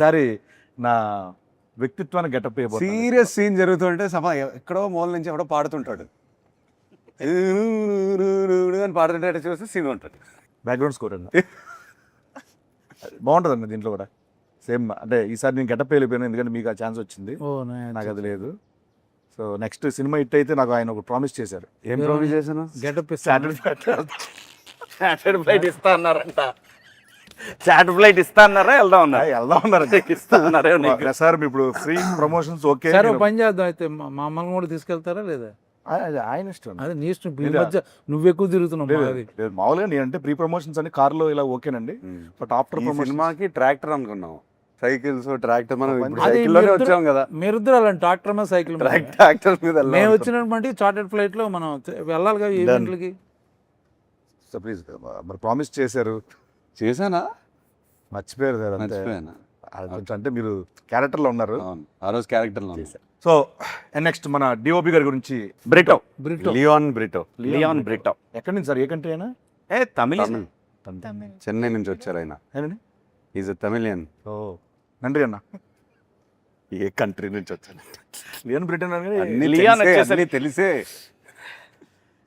ఒకసారి నా వ్యక్తిత్వాన్ని గెటప్ సీరియస్ సీన్ జరుగుతుంటే ఎక్కడో మూల నుంచి ఎవడో పాడుతుంటాడు అని పాడుతుంటే చూస్తే సీన్ ఉంటుంది. బ్యాక్గ్రౌండ్ స్కోర్ అండి బాగుంటుందండి దీంట్లో కూడా సేమ్. అంటే ఈసారి నేను గెటప్ వెళ్ళిపోయాను ఎందుకంటే మీకు ఆ ఛాన్స్ వచ్చింది, నాకు అది లేదు. సో నెక్స్ట్ సినిమా హిట్ అయితే నాకు ఆయన ఒక ప్రామిస్ చేశారు. ఏం ప్రామిస్ చేశాను? గెటప్ చార్టర్డ్ ఫ్లైట్ ఇస్తా అన్నారంట. చార్టర్డ్ ఫ్లైట్ ఇస్తా అన్నారా? వెళ్దాం ఉన్నారు ఇస్తా అన్నారా? సార్ ఇప్పుడు ఫ్రీ ప్రమోషన్స్ ఓకే సరే పని చేద్దాం అయితే, మా అమ్మని కూడా తీసుకెళ్తారా లేదా? ఆయన ఇష్టం. అదే నీ ఇష్టం. ఈ మధ్య నువ్వు ఎక్కువ తిరుగుతున్నావు. మామూలుగా నేను అంటే ప్రీ ప్రమోషన్స్ అని కార్లో ఇలా ఓకేనండి, బట్ ఆఫ్టర్ సినిమాకి ట్రాక్టర్ అనుకున్నాం, సైకిల్స్ ట్రాక్టర్ మనం వచ్చాం కదా. మీరిద్దరు అలాంటి ట్రాక్టర్ మీద సైకిల్ ట్రాక్టర్ మీద మేము వచ్చినటువంటి చార్టెడ్ ఫ్లైట్ లో మనం వెళ్ళాలి కదా ఈవెంట్లకి. సో ప్లీజ్ మరి ప్రామిస్ చేశారు. చేశానా? మర్చిపోయారు సార్. మర్చిపోయానా? కొంచెం అంటే మీరు క్యారెక్టర్లో ఉన్నారు ఆ రోజు క్యారెక్టర్లో. సో నెక్స్ట్ మన డిఓపి గారి గురించి బ్రిటో లియోన్ బ్రిటో. ఎక్కడి నుంచి సార్? ఏ కంట్రీ అయినా? తమిళ. చెన్నై నుంచి వచ్చారు ఆయన. ఈజ్ తమిళియన్. ఓ నండ్రి అన్న. ఏ కంట్రీ నుంచి వచ్చాను? లియోన్ బ్రిటన్ అని తెలిసే.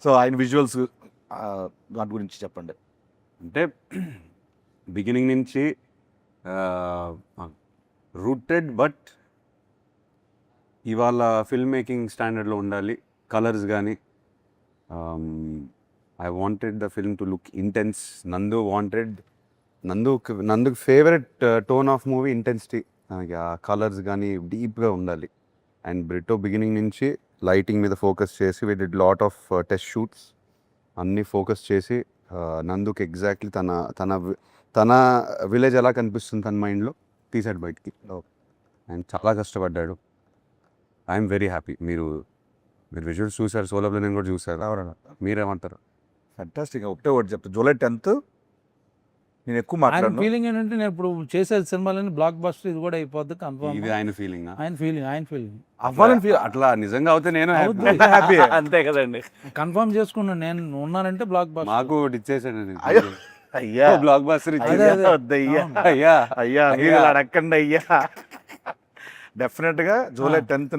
సో ఆయన విజువల్స్ దాని గురించి చెప్పండి. అంటే బిగినింగ్ నుంచి రూటెడ్, బట్ ఇవాళ ఫిల్మ్ మేకింగ్ స్టాండర్డ్లో ఉండాలి. కలర్స్ కానీ I wanted the film to look intense. నందుకు favourite tone of movie intensity. ఆ కలర్స్ కానీ డీప్గా ఉండాలి. అండ్ బ్రిటో బిగినింగ్ నుంచి లైటింగ్ మీద ఫోకస్ చేసి we did lot of test shoots అన్నీ ఫోకస్ చేసి నందుకు ఎగ్జాక్ట్లీ తన విలేజ్ ఎలా కనిపిస్తుంది తన మైండ్లో తీసాడు బయటికి. అండ్ చాలా కష్టపడ్డాడు. I'm very happy. మీరు విజువల్స్ చూసారు, సోలో ప్లేనింగ్ కూడా చూసారు. మీరేమంటారు? ఫ్యాంటాస్టిక్. ఒకటే ఒకటి చెప్తాను, జూలై 10th నేను ఎక్కువ మాట్లాడాను. ఫీలింగ్ ఏంటంటే నేను ఇప్పుడు చేసే సినిమాలని బ్లాక్ బస్టర్ ఇది కూడా అయిపోద్ది కన్ఫర్మ్. ఇది ఆయన ఫీలింగ్. ఆయన ఫీలింగ్ అవ్వాలని అట్లా నిజంగా అవుతే నేను హ్యాపీ. అంతే కదండి. కన్ఫర్మ్ చేసుకున్నాను నేను ఉన్నానంటే బ్లాక్ బస్టర్. మాకు ఇచ్చేసాడు అయ్యా, బ్లాక్ బస్టర్ అయ్యా అయ్యా మీరు అడగండి అయ్యా. డెఫినెట్ గా జూలై 10th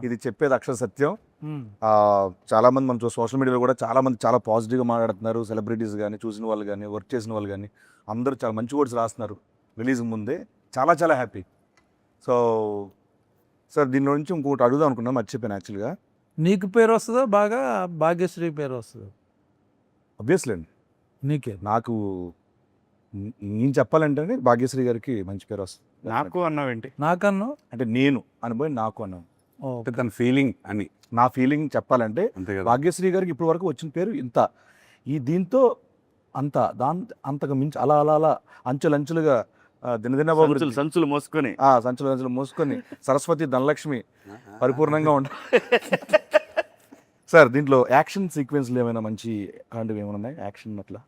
ఇది చెప్పేది అక్షర సత్యం. చాలా మంది మనం సోషల్ మీడియాలో కూడా చాలా మంది చాలా పాజిటివ్గా మాట్లాడుతున్నారు. సెలబ్రిటీస్ కానీ, చూసిన వాళ్ళు కానీ, వర్క్ చేసిన వాళ్ళు కానీ అందరూ చాలా మంచి వర్డ్స్ రాస్తున్నారు రిలీజ్ ముందే. చాలా చాలా హ్యాపీ. సో సార్ దీని నుంచి ఇంకొకటి అడుగుదాం అనుకున్నాను, మర్చిపోయాను యాక్చువల్గా. నీకు పేరు వస్తుందా బాగా, భాగ్యశ్రీ పేరు వస్తుందా? అబ్వియస్లీ అండి నీకే. నాకు నేను చెప్పాలంటే భాగ్యశ్రీ గారికి మంచి పేరు వస్తుంది. నాకు అన్నావేంటి? నాకన్నా అంటే నేను అనిపోయి నాకు అన్నాను. తన ఫీలింగ్ అని నా ఫీలింగ్ చెప్పాలంటే అంతే కదా. భాగ్యశ్రీ గారికి ఇప్పటి వరకు వచ్చిన పేరు ఇంత, దీంతో అంతకు మించి అలా అలా అలా అంచులంచులుగా దినదిన సంచులు మోసుకొని సంచులు మోసుకొని సరస్వతి ధనలక్ష్మి పరిపూర్ణంగా ఉంటాయి. సార్ దీంట్లో యాక్షన్ సీక్వెన్స్లు ఏమైనా మంచి అలాంటివి ఏమైనా ఉన్నాయి? యాక్షన్ అట్లా